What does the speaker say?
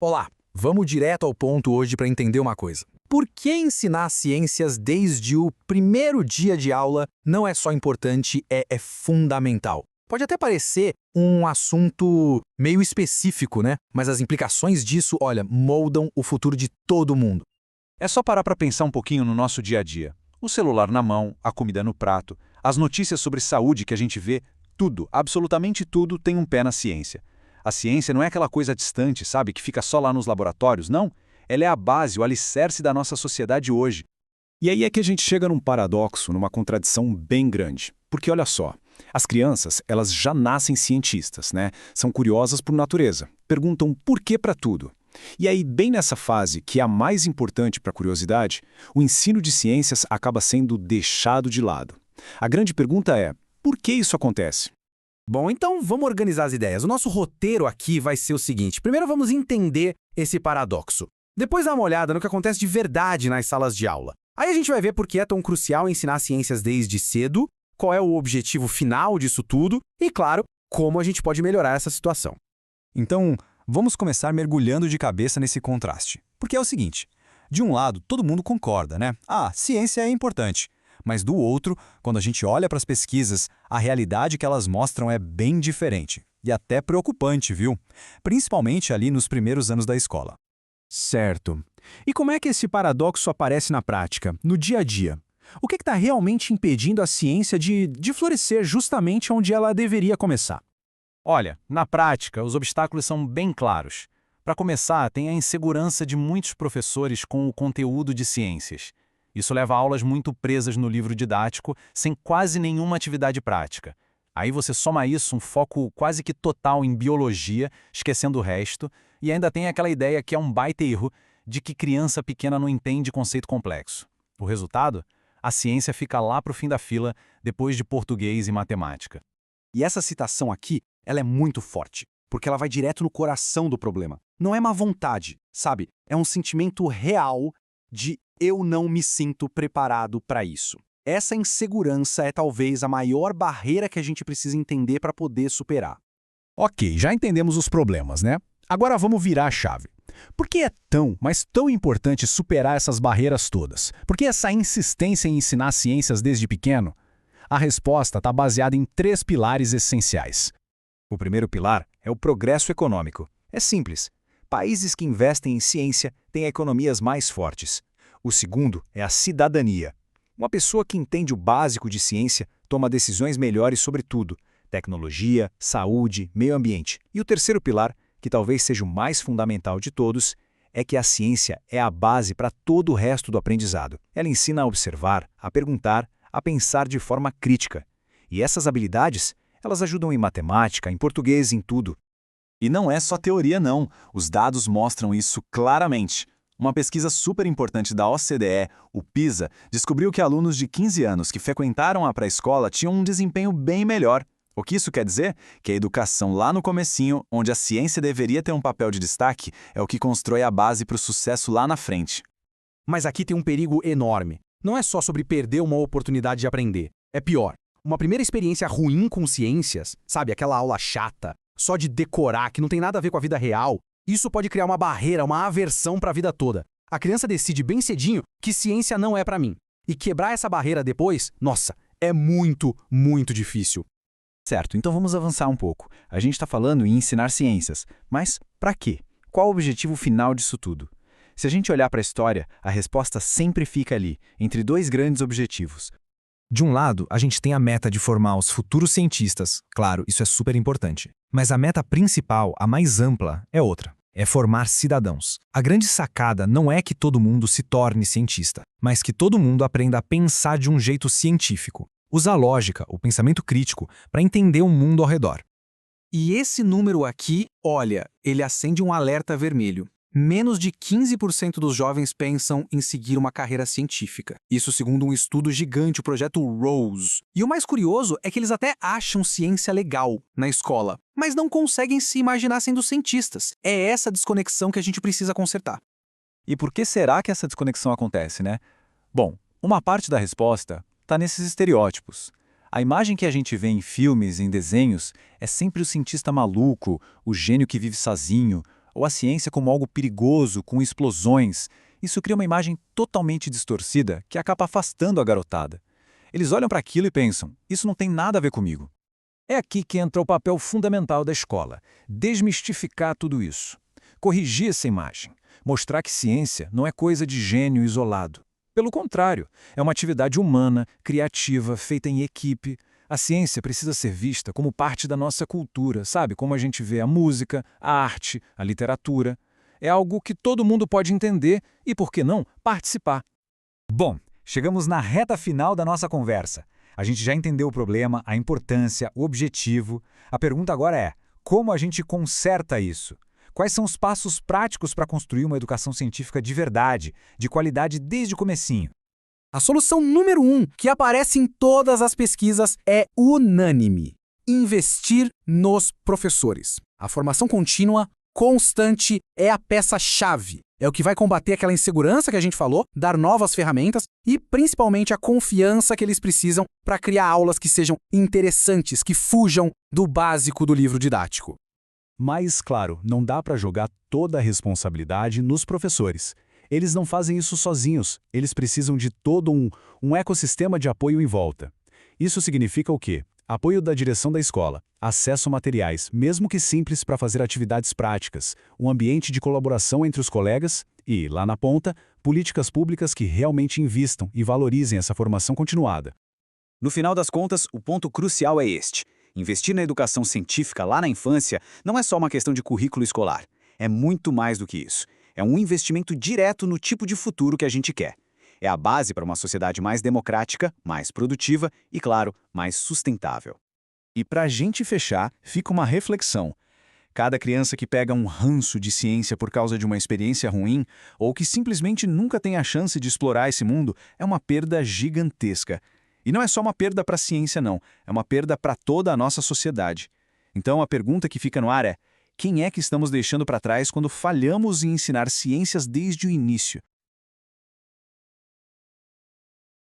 Olá, vamos direto ao ponto hoje para entender uma coisa. Por que ensinar ciências desde o primeiro dia de aula não é só importante, é fundamental? Pode até parecer um assunto meio específico, né? Mas as implicações disso, olha, moldam o futuro de todo mundo. É só parar para pensar um pouquinho no nosso dia a dia. O celular na mão, a comida no prato, as notícias sobre saúde que a gente vê, tudo, absolutamente tudo tem um pé na ciência. A ciência não é aquela coisa distante, sabe, que fica só lá nos laboratórios, não. Ela é a base, o alicerce da nossa sociedade hoje. E aí é que a gente chega num paradoxo, numa contradição bem grande. Porque olha só, as crianças, elas já nascem cientistas, né? São curiosas por natureza, perguntam por que para tudo. E aí, bem nessa fase, que é a mais importante para a curiosidade, o ensino de ciências acaba sendo deixado de lado. A grande pergunta é, por que isso acontece? Bom, então vamos organizar as ideias. O nosso roteiro aqui vai ser o seguinte. Primeiro vamos entender esse paradoxo. Depois dá uma olhada no que acontece de verdade nas salas de aula. Aí a gente vai ver por que é tão crucial ensinar ciências desde cedo, qual é o objetivo final disso tudo e, claro, como a gente pode melhorar essa situação. Então, vamos começar mergulhando de cabeça nesse contraste. Porque é o seguinte, de um lado, todo mundo concorda, né? Ah, ciência é importante. Mas do outro, quando a gente olha para as pesquisas, a realidade que elas mostram é bem diferente. E até preocupante, viu? Principalmente ali nos primeiros anos da escola. Certo. E como é que esse paradoxo aparece na prática, no dia a dia? O que está realmente impedindo a ciência de florescer justamente onde ela deveria começar? Olha, na prática, os obstáculos são bem claros. Para começar, tem a insegurança de muitos professores com o conteúdo de ciências. Isso leva a aulas muito presas no livro didático, sem quase nenhuma atividade prática. Aí você soma isso um foco quase que total em biologia, esquecendo o resto, e ainda tem aquela ideia que é um baita erro de que criança pequena não entende conceito complexo. O resultado? A ciência fica lá para o fim da fila, depois de português e matemática. E essa citação aqui, ela é muito forte, porque ela vai direto no coração do problema. Não é má vontade, sabe? É um sentimento real de eu não me sinto preparado para isso. Essa insegurança é talvez a maior barreira que a gente precisa entender para poder superar. Ok, já entendemos os problemas, né? Agora vamos virar a chave. Por que é tão, mas tão importante superar essas barreiras todas? Por que essa insistência em ensinar ciências desde pequeno? A resposta está baseada em 3 pilares essenciais. O primeiro pilar é o progresso econômico. É simples. Países que investem em ciência têm economias mais fortes. O segundo é a cidadania. Uma pessoa que entende o básico de ciência toma decisões melhores sobre tudo: tecnologia, saúde, meio ambiente. E o terceiro pilar, que talvez seja o mais fundamental de todos, é que a ciência é a base para todo o resto do aprendizado. Ela ensina a observar, a perguntar, a pensar de forma crítica. E essas habilidades, elas ajudam em matemática, em português, em tudo. E não é só teoria não, os dados mostram isso claramente. Uma pesquisa super importante da OCDE, o PISA, descobriu que alunos de 15 anos que frequentaram a pré-escola tinham um desempenho bem melhor. O que isso quer dizer? Que a educação lá no comecinho, onde a ciência deveria ter um papel de destaque, é o que constrói a base para o sucesso lá na frente. Mas aqui tem um perigo enorme. Não é só sobre perder uma oportunidade de aprender. É pior. Uma primeira experiência ruim com ciências, sabe, aquela aula chata, só de decorar, que não tem nada a ver com a vida real, isso pode criar uma barreira, uma aversão para a vida toda. A criança decide bem cedinho que ciência não é para mim. E quebrar essa barreira depois, nossa, é muito, muito difícil. Certo, então vamos avançar um pouco. A gente está falando em ensinar ciências, mas para quê? Qual o objetivo final disso tudo? Se a gente olhar para a história, a resposta sempre fica ali, entre 2 grandes objetivos. De um lado, a gente tem a meta de formar os futuros cientistas, claro, isso é super importante. Mas a meta principal, a mais ampla, é outra. É formar cidadãos. A grande sacada não é que todo mundo se torne cientista, mas que todo mundo aprenda a pensar de um jeito científico. Usar a lógica, o pensamento crítico, para entender o mundo ao redor. E esse número aqui, olha, ele acende um alerta vermelho. Menos de 15% dos jovens pensam em seguir uma carreira científica. Isso segundo um estudo gigante, o projeto ROSE. E o mais curioso é que eles até acham ciência legal na escola, mas não conseguem se imaginar sendo cientistas. É essa desconexão que a gente precisa consertar. E por que será que essa desconexão acontece, né? Bom, uma parte da resposta está nesses estereótipos. A imagem que a gente vê em filmes, em desenhos, é sempre o cientista maluco, o gênio que vive sozinho, ou a ciência como algo perigoso, com explosões. Isso cria uma imagem totalmente distorcida que acaba afastando a garotada. Eles olham para aquilo e pensam, isso não tem nada a ver comigo. É aqui que entra o papel fundamental da escola: desmistificar tudo isso. Corrigir essa imagem. Mostrar que ciência não é coisa de gênio isolado. Pelo contrário, é uma atividade humana, criativa, feita em equipe. A ciência precisa ser vista como parte da nossa cultura, sabe? Como a gente vê a música, a arte, a literatura. É algo que todo mundo pode entender e, por que não, participar. Bom, chegamos na reta final da nossa conversa. A gente já entendeu o problema, a importância, o objetivo. A pergunta agora é, como a gente conserta isso? Quais são os passos práticos para construir uma educação científica de verdade, de qualidade desde o comecinho? A solução número 1, que aparece em todas as pesquisas, é unânime: investir nos professores. A formação contínua, constante, é a peça-chave. É o que vai combater aquela insegurança que a gente falou, dar novas ferramentas e, principalmente, a confiança que eles precisam para criar aulas que sejam interessantes, que fujam do básico do livro didático. Mas, claro, não dá para jogar toda a responsabilidade nos professores. Eles não fazem isso sozinhos, eles precisam de todo um ecossistema de apoio em volta. Isso significa o quê? Apoio da direção da escola, acesso a materiais, mesmo que simples, para fazer atividades práticas, um ambiente de colaboração entre os colegas e, lá na ponta, políticas públicas que realmente invistam e valorizem essa formação continuada. No final das contas, o ponto crucial é este. Investir na educação científica lá na infância não é só uma questão de currículo escolar. É muito mais do que isso. É um investimento direto no tipo de futuro que a gente quer. É a base para uma sociedade mais democrática, mais produtiva e, claro, mais sustentável. E para a gente fechar, fica uma reflexão. Cada criança que pega um ranço de ciência por causa de uma experiência ruim, ou que simplesmente nunca tem a chance de explorar esse mundo, é uma perda gigantesca. E não é só uma perda para a ciência, não. É uma perda para toda a nossa sociedade. Então a pergunta que fica no ar é: quem é que estamos deixando para trás quando falhamos em ensinar ciências desde o início?